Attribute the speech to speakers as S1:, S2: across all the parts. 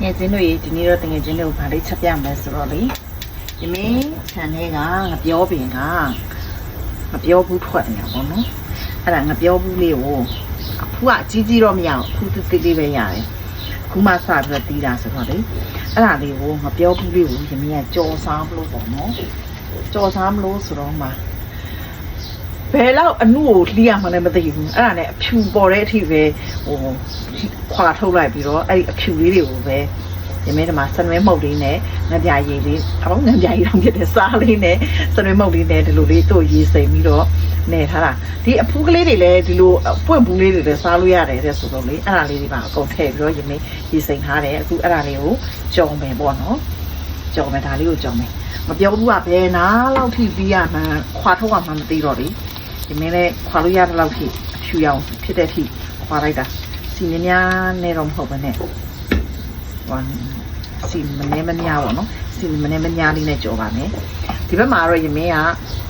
S1: ငယ်ချင်းတို့ဒီနေ့တော့တငယ်ချင်းတို့ဗာလေးချက်ပြမယ်ဆိုတော့လေဒီမင်းခြံထဲကငပြောပင်ကငပြောဘူးထွက်နေတာပေါ့နော်အဲ့ဒါငပြောဘူးလေးကိုအခုကအကြီးကြီးတော့မရဘူးအခုတိတိလေးပဲရတယ်အခုမှစပြီးတော့တီးတာဆိုတော့လေအဲ့ဒါလေးကိုငပြောဘူးလေးကိုဒီမင်းကကြော်စားမလို့ပေါ့နော်ကြော်စားမလို့ဆိုတော့မှဘယ်တော့အနုကိုလှီးရမှလည်းမသိဘူးအဲ့ဒါနဲ့အဖြူပေါ်တဲ့အထိပဲဟိုခွာထုတ်လိုက်ပြီးတော့အဲ့ဒီအဖြူလေးတွေကိုပဲဒီမဲတမှာစနွဲမှုတ်လေးနဲ့ငပြရည်လေးအပေါင်းငပြရည်တော့ဖြစ်တဲ့စားလေးနဲ့စနွဲမှုတ်လေးနဲ့ဒီလိုလေးတို့ရေးစိမ်ပြီးတော့နေထားတာဒီအဖူးကလေးတွေလည်းဒီလိုပွင့်ဘူးလေးတွေလည်းစားလို့ရတယ်တဲ့ဆိုတော့လေအဲ့ဒါလေးတွေပါအကုန်ထည့်ပြီးတော့ဒီမဲရေးစိမ်ထားတယ်အခုအဲ့ဒါလေးကိုကြော်မယ်ပေါ့နော်ကြော်မယ်ဒါလေးကိုကြော်မယ်မပြောဘူးကဘယ်နာလောက်ထိပြီးရမှခွာထုတ်ရမှမသိတော့လေဒီမင်းလည်းခွာလို့ရတဲ့လောက်ထိအဖြူရောင်ဖြစ်တဲ့အထိခွာလိုက်တာစီမများနဲ့တော့မဟုတ်ပါနဲ့ဟိုစီမနေမများပေါ့နော်စီမနေမများလေးနဲ့ကြော်ပါမယ်ဒီဘက်မှာတော့ရမင်းက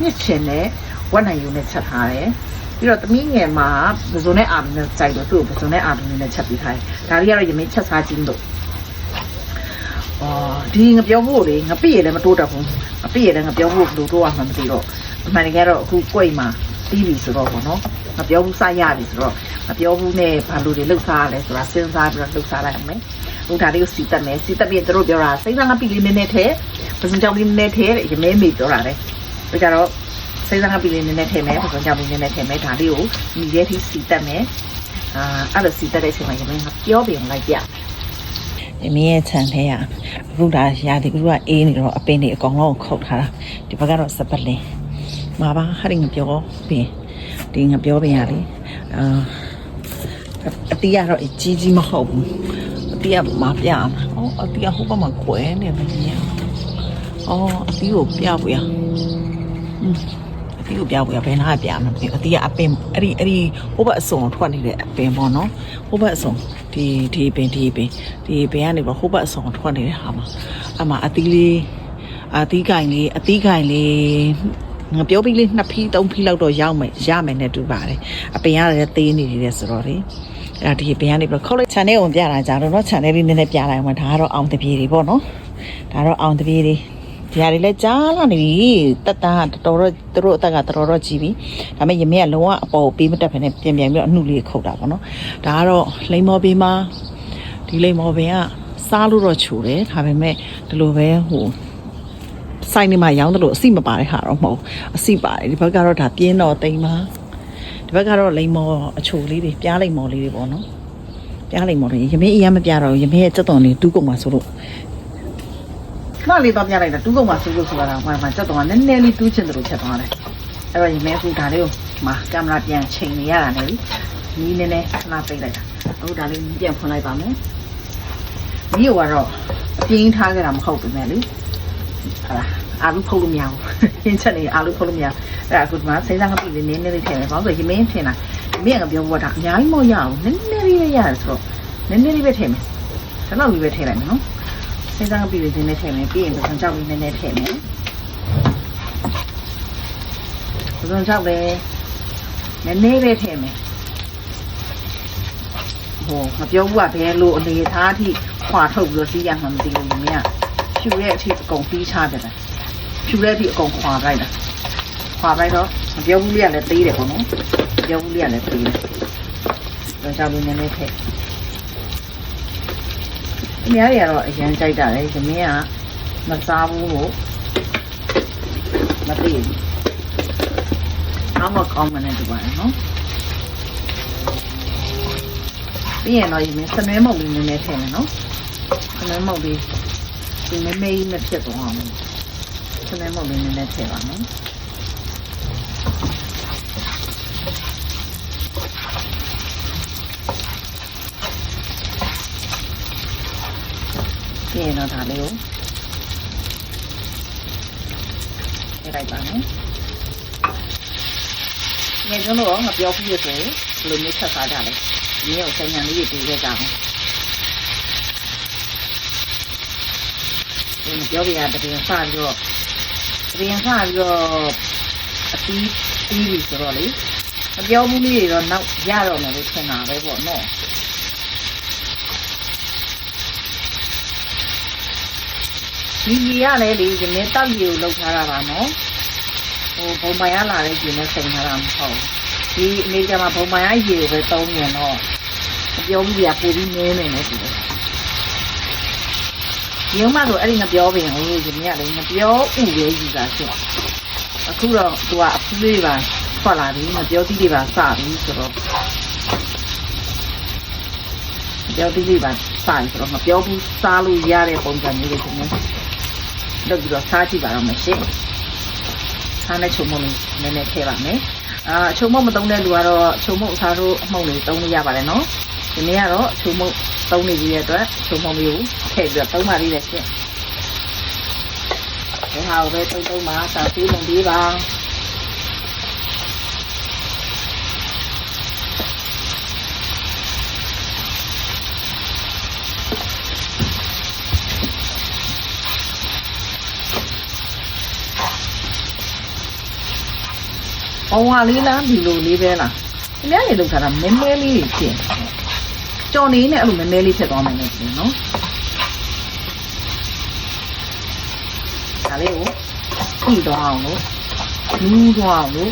S1: ညှစ်ချင်တဲ့ဝက်နိုင်ယူနဲ့ချက်ထားတယ်ပြီးတော့သမီးငယ်မှာပဇွန်နဲ့အာဘီနဲ့ကြိုက်တော့သူ့ပဇွန်နဲ့အာဘီနဲ့ချက်ပြီးထားတယ်ဒါလေးကတော့ရမင်းချက်စားခြင်းလို့ဒီငပြောဖို့လေငပြည့်ရလည်းမတိုးတတ်ဘူးငပြည့်ရလည်းငပြောဖို့ဘယ်လိုတိုးရမှမသိတော့အမှန်တကယ်တော့အခုကိုယ်မှာပြီးပြီဆိုတော့ပေါ့နော်ငပြောဘူးစားရပြီဆိုတော့ငပြောဘူးနဲ့ဘာလို့တွေလှုပ်ရှားရလဲဆိုတာစဉ်းစားပြီးတော့လှုပ်ရှားလိုက်အောင်မယ်ဟိုဒါလေးကိုစီတက်မယ်စီတက်ပြီးတို့ပြောတာစိတ်ဆန်းကပီလေးနည်းနည်းထဲပစုံကြောင်လေးနည်းနည်းထဲရမဲမေပြောတာလေဒါကြတော့စိတ်ဆန်းကပီလေးနည်းနည်းထဲမယ်ပစုံကြောင်လေးနည်းနည်းထဲမယ်ဒါလေးကိုညီရဲထိစီတက်မယ်အဲ့လိုစီတက်တဲ့အချိန်မှာရမဲကပြောပြင်လိုက်ပြဒီမင်းရဲ့ခြံထဲကအခုဒါရာဒီကအေးနေတော့အပင်တွေအကောင်လုံးခုတ်ထားတာဒီဘက်ကတော့စပတ်လင်းမှာပါဟာရင်ငပြောပင်ဒီငပြောပင်ရလေအတီးကတော့အကြီးကြီးမဟုတ်ဘူးအတီးကမပြအောင်အတီးကဟိုဘက်မှာကွဲနေတယ်ညအတီးကိုပြပွေရအတီးကိုပြပွေရဘယ်နာပြမှာအတီးကအပင်အဲ့ဒီဟိုဘက်အစုံထွက်နေတဲ့အပင်ပေါ့နော်ဟိုဘက်အစုံဒီပင်ကနေပြီးတော့ဟိုဘက်အစုံထွက်နေတဲ့ဟာမှာအမှအတီးလေးအတီးကင်လေးငါပြောပြီးလေး2ဖီး3ဖီးလောက်တော့ရမယ်နဲ့တူပါတယ်အပင်ရတယ်သေးနေတယ်ဆိုတော့လေအဲ့ဒီပင်ကနေပြီးတော့ခေါက်လိုက် channel ကိုပြတာကြတော့ channel လေးနည်းနည်းပြလိုက်အောင်ဒါကတော့အောင်တပြေတွေပေါ့နော်ဒါတော့အောင်တပြေတွေဒီဟာတွေလည်းကြားလာနေပြီတက်တာတော်တော်သူတို့အသက်ကတော်တော်ကြီးပြီဒါပေမဲ့ရမင်းကလုံးဝအပေါ်ပေးမတက်ဖ ೇನೆ ပြန်ပြီးတော့အနှုတ်လေးခုတ်တာပေါ့နော်ဒါကတော့လိမ္မော်ပေးမှာဒီလိမ္မော်ပင်ကစားလို့တော့ချိုတယ်ဒါပေမဲ့ဒီလိုပဲဟိုဆိုင်နေမှာရောင်းတယ်လို့အစိမပါတဲ့ဟာတော့မဟုတ်အစိပါတယ်ဒီဘက်ကတော့ဒါပြင်းတော့တိမ်ပါဒီဘက်ကတော့လိမ္မော်အချိုလေးတွေပြားလိမ္မော်လေးတွေပေါ့နော်ပြားလိမ္မော်လေးရမင်းအရင်မပြတော့ရမင်းရဲ့စက်တော်လေးတူးကုန်မှာဆိုလို့ခဏလေးတော့ပြလိုက်တာတူးကုန်မှာဆိုလို့ဆိုတာကမှစက်တော်ကနည်းနည်းလေးတူးချင်တယ်လို့ချက်သွားတယ်အဲ့တော့ရမင်းအခုဒါလေးကိုမှာကင်မရာပြန်ချိန်နေရတာလေနီးနည်းနည်းခဏပိတ်လိုက်တာအခုဒါလေးပြန်ဖွင့်လိုက်ပါမယ်ဒီကတော့ပြင်းထားကြတာမဟုတ်ဘူးမဲ့လေဟာအာလူဖုတ်လို့မရဘူးရင်းချက်နေအာလူဖုတ်လို့မရအဲ့ဒါအခုဒီမှာစိမ့်စားငပိလေးနည်းနည်းလေးထည့်မယ်ဘာလို့ဆိုရမင်းထင်တာမင်းကပြောဘောတာအများကြီးမဟုတ်ရဘူးနည်းနည်းလေးပဲရတယ်ဆိုတော့နည်းနည်းလေးပဲထည့်မယ်ဒါတော့လေးပဲထည့်လိုက်မယ်နော်စိမ့်စားငပိလေးနည်းနည်းထည့်မယ်ပြီးရင်ပစုံကြောက်လေးနည်းနည်းထည့်မယ်ပစုံကြောက်လေးနည်းနည်းပဲထည့်မယ်ဟိုမပြောဘူးကဘယ်လိုအနေထားအထိခွာထုတ်ပြီးတော့စီးရမှမသိဘူးမင်းကဖြူတဲ့အထိအကုန်ပြီးချတယ်ဖြူတဲ့အထိအကုန်ခွာလိုက်တာခွာလိုက်တော့မပြောဘူးလေးကလည်းသေးတယ်ပေါ့နော်ပြောဘူးလေးကလည်းသေးတယ်တော့ကြောက်လို့နည်းနည်းထည့်အများကြီးကတော့အရန်ကြိုက်တာလေဒီမင်းကမစားဘူးလို့မသိဘူးအမကောင်းမှလည်းဒီပါနော်ပြီးရင်တော့ဒီမင်းစနွဲမုတ်လေးနည်းနည်းထည့်မယ်နော်စနွဲမုတ်လေးဒီမမေးမဖြစ်သွားအောင်စနေမုတ်လေးနည်းနည်းထည့်ပါမယ်ဒီတော့ဒါလေးကိုထည့်လိုက်ပါမယ်ငယ်ကျွန်တော်ငါပြောပြရဆိုဘယ်လိုမျိုးချက်စားကြလဲဒီနေ့ကိုဆိုင်ငံလေးတွေပေးခဲ့ကြအောင်ပြောပြရတဲ့ပြင်စပြီးတော့အတီးပြီဆိုတော့လေမပြောဘူးလေးတွေတော့နောက်ရတော့မယ်လို့ထင်တာပဲပေါ့နော် ဒီရလဲလေဒီနေ့တောက်ရီကိုလောက်ထားတာပါနော်ဟိုဘုံမိုင်ရလာတဲ့ဒီနဲ့စိန်ထားတာမဟုတ်ဒီအမေရိကန်မှာဘုံမိုင်ရရေကိုပဲသုံးနေတော့အပြောကြီးကပိုပြီးနည်းနေတယ်ဒီလိုဒီမှဆိုအဲ့ဒီငပြောပင်ဟိုဒီနေ့ကလေငပြောဥလေးယူတာရှိအခုတော့သူကအဖူးလေးပါထွက်လာပြီငပြောသီးတွေပါစပြီဆိုတော့ပြောသီးလေးပါစပြီဆိုတော့ငပြောဘူးစားလို့ရတဲ့ပုံစံမျိုးတွေဒီနေ့လုပ်ပြီးတော့စားကြည့်ပါတော့မရှိစားနဲ့ချုံမုံလေးနည်းနည်းထည့်ပါမယ်ချုံမုံမသုံးတဲ့လူကတော့ချုံမုံအစားတို့အမှုံလေးသုံးလို့ရပါတယ်နော်ဒီနေ့ကတော့ချုံမုံသုံးနေပြီးတဲ့အတွက်ချုံမုံမျိုးထည့်ပြီးတော့သုံးပါလိမ့်မယ်ရှင်ဒီဟာကိုပဲသုံးပါစားပြီးလုံပြီးပါအောင်ဝါလေးလားဒီလိုလေးပဲလားအများကြီးလောက်ထားတာမဲမဲလေးဖြစ်ကြော်နေနဲ့အဲ့လိုမဲမဲလေးဖြစ်သွားမယ်နော်ဒါလေးကိုပြီးတော့အောင်လို့လူးတော့အောင်လို့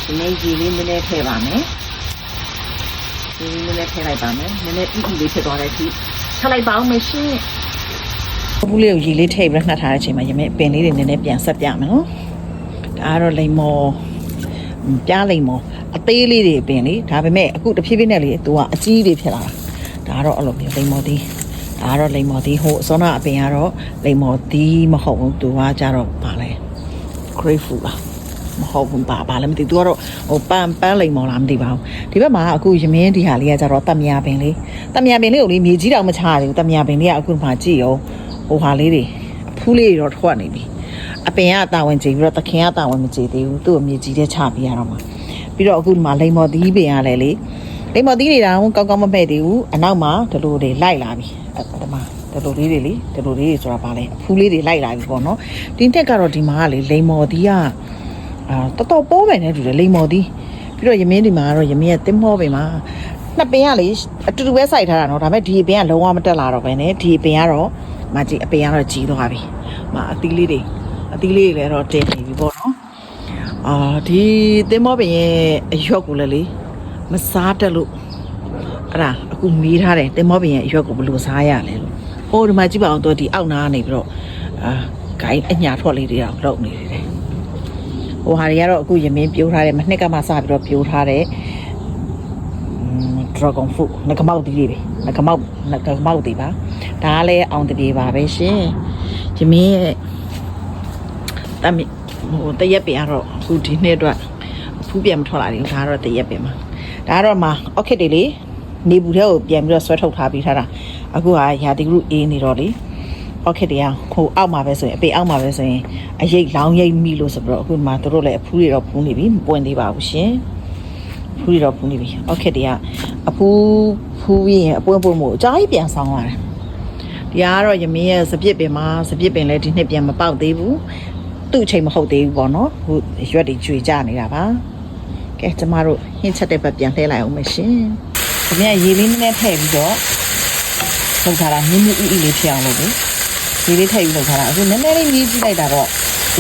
S1: ဒီနေ့ကြီးလေးနည်းနည်းထည့်ပါမယ်ဒီနည်းနည်းထည့်လိုက်ပါမယ်နည်းနည်းဥဥလေးဖြစ်သွားတဲ့အထိထည့်လိုက်ပါအောင်မရှင်းဘူးလေးကိုရေလေးထည့်ပြီးနှက်ထားတဲ့အချိန်မှာရမယ်ပင်လေးတွေနည်းနည်းပြန်ဆက်ပြမယ်နော်ဒါကတော့လိမ္မော်ပြားလိမ့်မော်အသေးလေးတွေပင်လေဒါပေမဲ့အခုတဖြည်းဖြည်းနဲ့လေသူကအကြီးတွေဖြစ်လာတာဒါကတော့အဲ့လိုမျိုးလိမ္မော်သီးဒါကတော့လိမ္မော်သီးဟိုအစောနာအပင်ကတော့လိမ္မော်သီးမဟုတ်ဘူးသူကကြတော့ဗာလဲ grapefruit လားမဟုတ်ဘူးဗာလည်းမသိသူကတော့ဟိုပန်းလိမ္မော်လားမသိပါဘူးဒီဘက်မှာအခုရမင်းဒီဟာလေးကကြတော့တက်မြာပင်လေးတက်မြာပင်လေးကိုလေမြေကြီးတောင်မချရဘူးတက်မြာပင်လေးကအခုမှကြည့်ရောဟိုဟာလေးတွေအဖူးလေးတွေတော့ထွက်နေပြီအပင်ကတာဝန်ကြည့်ပြီးတော့သခင်ကတာဝန်မကြည့်သေးဘူးသူ့အမြေကြီးတဲ့ချပြီးရတော့မှာပြီးတော့အခုဒီမှာလိမ္မော်သီးပင်ရလဲလေလိမ္မော်သီးတွေတောင်ကောင်းကောင်းမပဲ့သေးဘူးအနောက်မှာဒီလိုတွေလိုက်လာပြီဒီမှာဒီလိုလေးတွေလေဒီလိုလေးတွေဆိုတာပါလဲအဖူးလေးတွေလိုက်လာပြီပေါ့နော်ဒီတက်ကတော့ဒီမှာကလေလိမ္မော်သီးကတော်တော်ပိုးမယ်နဲ့တူတယ်လိမ္မော်သီးပြီးတော့ရမင်းဒီမှာကတော့ရမင်းရဲ့တင်းမောပင်မှာနှစ်ပင်ကလေအတူတူပဲစိုက်ထားတာနော်ဒါပေမဲ့ဒီပင်ကလုံးဝမတက်လာတော့ပဲနဲ့ဒီပင်ကတော့မကြည့်အပင်ကတော့ကြီးသွားပြီအသီးလေးတွေလည်းတော့တင်နေပြီပေါ့နော်ဒီသင်းမောပင်ရဲ့အရွက်ကိုလည်းလေမစားတတ်လို့အဲ့ဒါအခုမီးထားတယ်သင်းမောပင်ရဲ့အရွက်ကိုဘယ်လိုစားရလဲလို့ဟိုဒီမှာကြည့်ပါအောင်တော့ဒီအောက်နားနေပြီးတော့ဂိုင်းအညာထွက်လေးတွေတော့လောက်နေတယ်ဟိုဟာတွေကတော့အခုရမင်းပြိုးထားတယ်မနှစ်ကမှစပြီးတော့ပြိုးထားတယ်dragon fruit ငကမောက်တီးတွေငကမောက်တီးပါဒါကလည်းအောင်တပြေပါပဲရှင်ရမင်းရဲ့တမဟိုတရက်ပင်ကတော့အခုဒီနှစ်အတွက်ဖူးပြန်မထွက်လာဘူးဒါကတော့တရက်ပင်မှာဒါကတော့မှအောက်ခစ်တွေလေနေဘူးထဲကိုပြန်ပြီးတော့ဆွဲထုတ်ထားပြီးထားတာအခုကရာသီဥတုအေးနေတော့လေအောက်ခစ်တွေကဟိုအောက်မှာပဲဆိုရင်အပေအောက်မှာပဲဆိုရင်အရိတ်လောင်းရိတ်မိလို့ဆိုပြီးတော့အခုမှတို့လည်းအဖူးတွေတော့ဖူးနေပြီမပွင့်သေးပါဘူးရှင်ဖူးတွေတော့ဖူးနေပြီအောက်ခစ်တွေကအဖူးပြီးရင်အပွင့်မို့အကြာကြီးပြန်ဆောင်လာတယ်ဒီကတော့ရမင်းရဲ့စပစ်ပင်မှာစပစ်ပင်လည်းဒီနှစ်ပြန်မပေါက်သေးဘူးသူ့အချိန်မဟုတ်သေးဘူးပေါ့နော်ဟိုရွက်တွေကျွေကြနေတာပါကဲကျမတို့ဟင်းချက်တဲ့ဘက်ပြန်လှည့်လိုက်အောင်မရှင်ဒီနေ့ရေလေးနည်းနည်းထည့်ပြီးတော့ထုတ်ထားတာမြင်းမြင်းဥလေးဖြစ်အောင်လုပ်တယ်ရေလေးထည့်ပြီးလုပ်ထားတာအခုနည်းနည်းလေးမြည်ကြည့်လိုက်တာတော့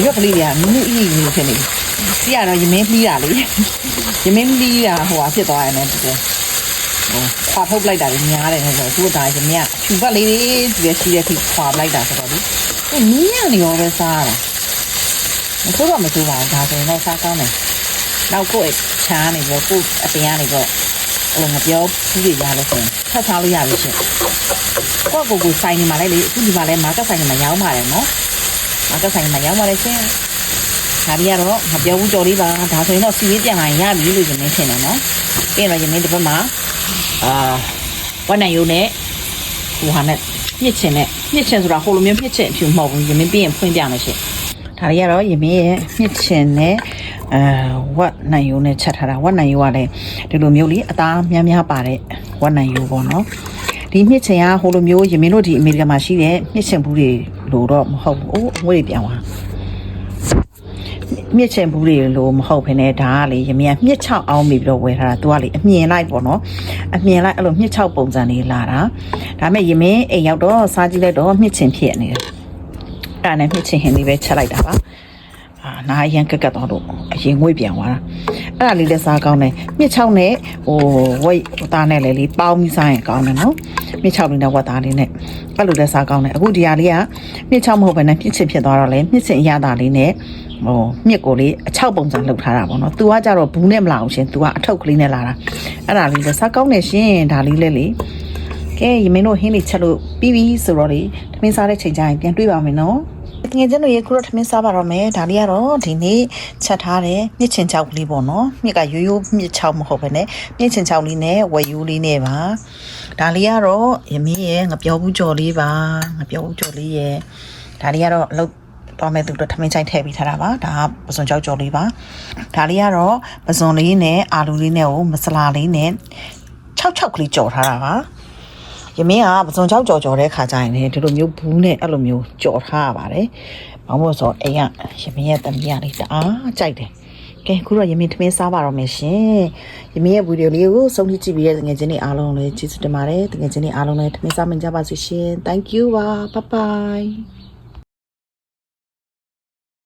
S1: ရွက်ကလေးတွေကမြင်းမြင်းဥလေးဖြစ်နေပြီစီးရတော့ရမင်းပြီးတာလေရမင်းပြီးတာဟိုဟာဖြစ်သွားရတယ်နော်ဒီဟိုခွာထုတ်လိုက်တာလည်းများတယ်ဆိုတော့သူ့ဒါရမင်းကဖြူဘက်လေးတွေရှိတဲ့ထိခွာလိုက်တာဆိုတော့ဒီမင်းရနေရောပဲစားတာမဆိုးတော့မဆိုးပါဘူးဒါဆိုရင်တော့စားကောင်းတယ်နောက်ကိုယ်ချားနေပြီးကိုယ်အပင်ကနေတော့ဟိုငပြောဘူးတွေရလို့ဆိုရင်ထပ်စားလို့ရပြီရှင်ကိုဆိုင်နေမှာလေအခုဒီမှာလဲမာကတ်ဆိုင်နေမှာရောင်းပါတယ်နော်မာကတ်ဆိုင်နေမှာရောင်းပါတယ်ရှင်ဒါကြီးကတော့ငပြောဘူးကြော်လေးပါဒါဆိုရင်တော့စီရေးပြန်လာရင်ရပြီလို့ရှင်နေထင်တယ်နော်ပြီးတော့ရမင်းဒီဘက်မှာဝက်နံယိုးနဲ့ဟိုဟာနဲ့ညှစ်ချင်ဆိုတာဟိုလိုမျိုးညှစ်ချင်အဖြူမဟုတ်ဘူးရမင်းပြီးရင်ဖွင့်ပြမယ်ရှင်ဒါတွေကတော့ရမင်းရဲ့ညှစ်ချင်နဲ့ဝက်နံယိုးနဲ့ချက်ထားတာဝက်နံယိုးကလည်းဒီလိုမျိုးလေးအသားများပါတဲ့ဝက်နံယိုးပေါ့နော်ဒီညှစ်ချင်ကဟိုလိုမျိုးရမင်းတို့ဒီအမေရိကန်မှာရှိတဲ့ညှစ်ချင်ဘူးတွေလို့တော့မဟုတ်ဘူးအငွေ့တွေပြောင်းသွားမြစ်ချင်ဘူးတွေလို့မဟုတ်ဘဲနဲ့ဒါကလေရမင်းကမြစ်ချောက်အောင်ပြီးတော့ဝယ်ထားတာသူကလေအမြင်လိုက်ပေါ့နော်အမြင်လိုက်အဲ့လိုမြစ်ချောက်ပုံစံလေးလာတာဒါပေမဲ့ရမင်းအိမ်ရောက်တော့စားကြည့်လိုက်တော့မြစ်ချင်ဖြစ်နေတယ် အဲ့နဲ့မြစ်ချင်ဟင်းလေးပဲချက်လိုက်တာပါနားရန်ကက်ကက်တော့လို့အရင်ငွေ့ပြန်သွားတာအဲ့ဒါလေးလည်းစားကောင်းတယ်မြစ်ချောင်းနဲ့ဝိတ်သားနဲ့လည်းလေးပေါင်းပြီးစားရင်ကောင်းတယ်နော်မြစ်ချောင်းလေးနဲ့ဝက်သားလေးနဲ့အဲ့လိုလည်းစားကောင်းတယ်အခုဒီဟာလေးကမြစ်ချောင်းမဟုတ်ဘဲနဲ့မြစ်ချင်ဖြစ်သွားတော့လေမြစ်ချင်အရသာလေးနဲ့မြစ်ကိုလေးအချောက်ပုံစံလှုပ်ထားတာပေါ့နော်သူကကြတော့ဘူးနဲ့မလာအောင်ရှင်သူကအထုပ်ကလေးနဲ့လာတာအဲ့ဒါလေးလည်းစားကောင်းတယ်ရှင်ဒါလေးလည်းလေကဲရမင်းတို့ဟင်းလေးချက်လို့ပြီးပြီဆိုတော့လေထမင်းစားတဲ့ချိန်ကျရင်ပြန်တွေ့ပါမယ်နော်ငယ်ချင်းတို့ရေခုတော့ထမင်းစားပါတော့မယ်ဒါလေးကတော့ဒီနေ့ချက်ထားတယ်မြစ်ချင်ချောက်ကလေးပေါ့နော်မြစ်ကရိုးရိုးမြစ်ချောက်မဟုတ်ဘဲနဲ့မြစ်ချင်ချောက်လေးနဲ့ဝက်ယူလေးနဲ့ပါဒါလေးကတော့ရမင်းရဲ့ငပြောဘူးကြော်လေးပါငပြောဘူးကြော်လေးရဲ့ဒါလေးကတော့အလုပ်တော်မဲ့သူတို့ထမင်းချိုင်းထည့်ပြီးထားတာပါဒါကပစွန်ကြောက်ကြော်လေးပါဒါလေးကတော့ပစွန်လေးနဲ့အာလူလေးနဲ့ကိုမဆလာလေးနဲ့6ကလေးကြော်ထားတာပါရမင်းကပစွန်ကြောက်ကြော်တဲ့ခါကျရင်လေဒီလိုမျိုးဘူးနဲ့အဲ့လိုမျိုးကြော်ထားရပါတယ်ဘာလို့ဆိုအိမ်ကရမင်းရဲ့တမီးလေးတအားကြိုက်တယ်ကဲခုတော့ရမင်းထမင်းစားပါတော့မယ်ရှင်ရမင်းရဲ့ဗီဒီယိုလေးကိုဆုံးဖြတ်ကြည့်ပြီးတဲ့ငွေချင်းတွေအားလုံးလည်းကျေးဇူးတင်ပါတယ်ငွေချင်းတွေအားလုံးလည်းထမင်းစားမကြပါစေရှင် thank you ပါ bye bye